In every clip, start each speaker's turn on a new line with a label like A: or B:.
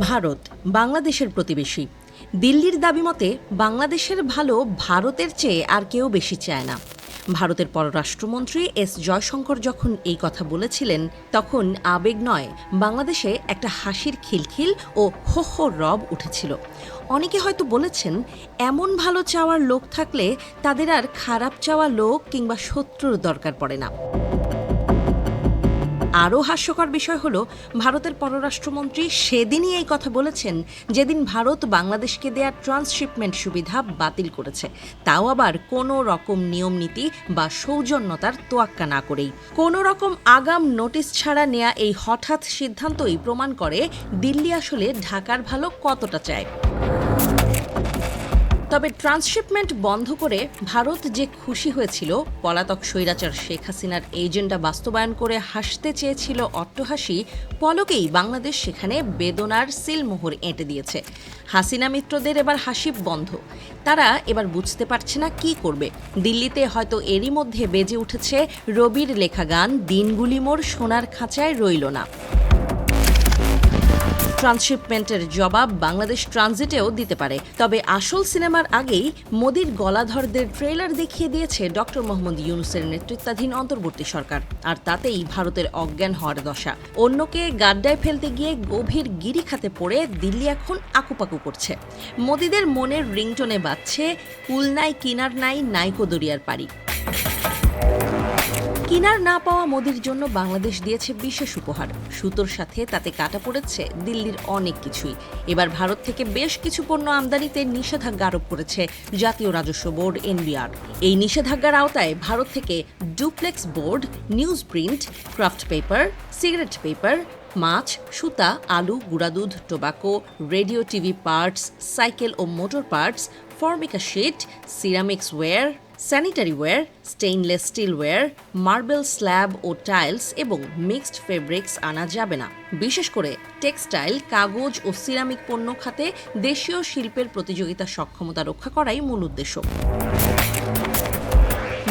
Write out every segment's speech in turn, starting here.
A: ভারত বাংলাদেশের প্রতিবেশী। দিল্লির দাবি মতে বাংলাদেশের ভালো ভারতের চেয়ে আর কেউ বেশি চায় না। ভারতের পররাষ্ট্রমন্ত্রী এস জয়শঙ্কর যখন এই কথা বলেছিলেন, তখন আবেগ নয়, বাংলাদেশে একটা হাসির খিলখিল ও হো হো রব উঠেছিল। অনেকে হয়তো বলেছেন, এমন ভালো চাওয়ার লোক থাকলে তাদের আর খারাপ চাওয়া লোক কিংবা শত্রুর দরকার পড়ে না। আরও হাস্যকর বিষয় হলো, ভারতের পররাষ্ট্রমন্ত্রী সেদিনই এই কথা বলেছেন যেদিন ভারত বাংলাদেশকে দেয়া ট্রান্সশিপমেন্ট সুবিধা বাতিল করেছে, তাও আবার কোনো রকম নিয়মনীতি বা সৌজন্যতার তোয়াক্কা না করেই। কোনো রকম আগাম নোটিশ ছাড়া নেয়া এই হঠাৎ সিদ্ধান্তই প্রমাণ করে দিল্লি আসলে ঢাকার ভালো কতটা চায়। তবে ট্রান্সশিপমেন্ট বন্ধ করে ভারত যে খুশি হয়েছিল, পলাতক স্বৈরাচার শেখ হাসিনার এজেন্ডা বাস্তবায়ন করে হাসতে চেয়েছিল অট্টহাসি, পলকেই বাংলাদেশ সেখানে বেদনার সিলমোহর এঁটে দিয়েছে। হাসিনা মিত্রদের এবার হাসি বন্ধ। তারা এবার বুঝতে পারছে না কি করবে। দিল্লিতে হয়তো এরই মধ্যে বেজে উঠেছে রবির লেখা গান, দিনগুলি মোর সোনার খাঁচায় রইল না। ট্রান্সশিপমেন্টের জবাব বাংলাদেশ ট্রানজিটেও দিতে পারে। তবে আসল সিনেমার আগেই মোদির গলাধরদের ট্রেলার দেখিয়ে দিয়েছে ডক্টর মোহাম্মদ ইউনূসের নেতৃত্বাধীন অন্তর্বর্তী সরকার, আর তাতেই ভারতের অজ্ঞান হওয়ার দশা। অন্যকে গাড্ডায় ফেলতে গিয়ে গভীর গিরিখাতে পড়ে দিল্লি এখন আকুপাকু করছে। মোদিদের মনের রিংটোনে বাজছে, কুল নাই কিনার নাই, নাইকো দরিয়ার পারি। কিনার না পাওয়া মোদির জন্য বাংলাদেশ দিয়েছে বিশেষ উপহার। সুতোর সাথে তাতে কাটা পড়েছে দিল্লির অনেক কিছুই। এবার ভারত থেকে বেশ কিছু পণ্য আমদানিতে নিষেধাজ্ঞা আরোপ করেছে জাতীয় রাজস্ব বোর্ড এনবিআর। এই নিষেধাজ্ঞার আওতায় ভারত থেকে duplex board, newsprint, kraft paper, cigarette paper, মাছ, সুতা, আলু, গুঁড়া দুধ, tobacco, radio TV parts, cycle ও motor parts, formica sheet, ceramics ware, sanitary ware, stainless steel ware, marble slab ও টাইলস এবং মিক্সড ফেব্রিক্স আনা যাবে না। বিশেষ করে টেক্সটাইল, কাগজ ও সিরামিক পণ্য খাতে দেশীয় শিল্পের প্রতিযোগিতা সক্ষমতা রক্ষা করাই মূল উদ্দেশ্য।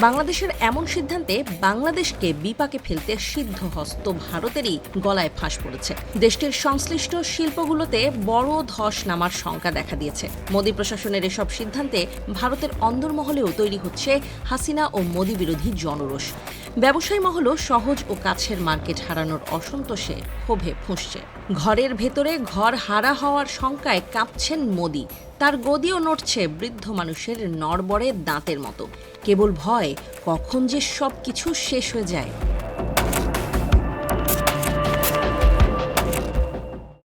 A: বাংলাদেশের এমন সিদ্ধান্তে বাংলাদেশকে বিপাকে ফেলতে সিদ্ধহস্ত ভারতেরই গলায় ফাঁস পড়েছে। দেশটির সংশ্লিষ্ট শিল্পগুলোতে বড় ধস নামার শঙ্কা দেখা দিয়েছে। মোদি প্রশাসনের এসব সিদ্ধান্তে ভারতের অন্দরমহলেও তৈরি হচ্ছে হাসিনা ও মোদি বিরোধী জনরোষ। ব্যবসায়ী মহলও সহজ ও কাছের মার্কেট হারানোর অসন্তোষে ক্ষোভে ফুঁসছে। ঘরের ভেতরে ঘর হারা হওয়ার শঙ্কায় কাঁপছেন মোদি। তার গদিও নড়ছে বৃদ্ধ মানুষের নড়বড়ে দাঁতের মতো। কেবল ভয়, কখন যে সব কিছু শেষ হয়ে যায়।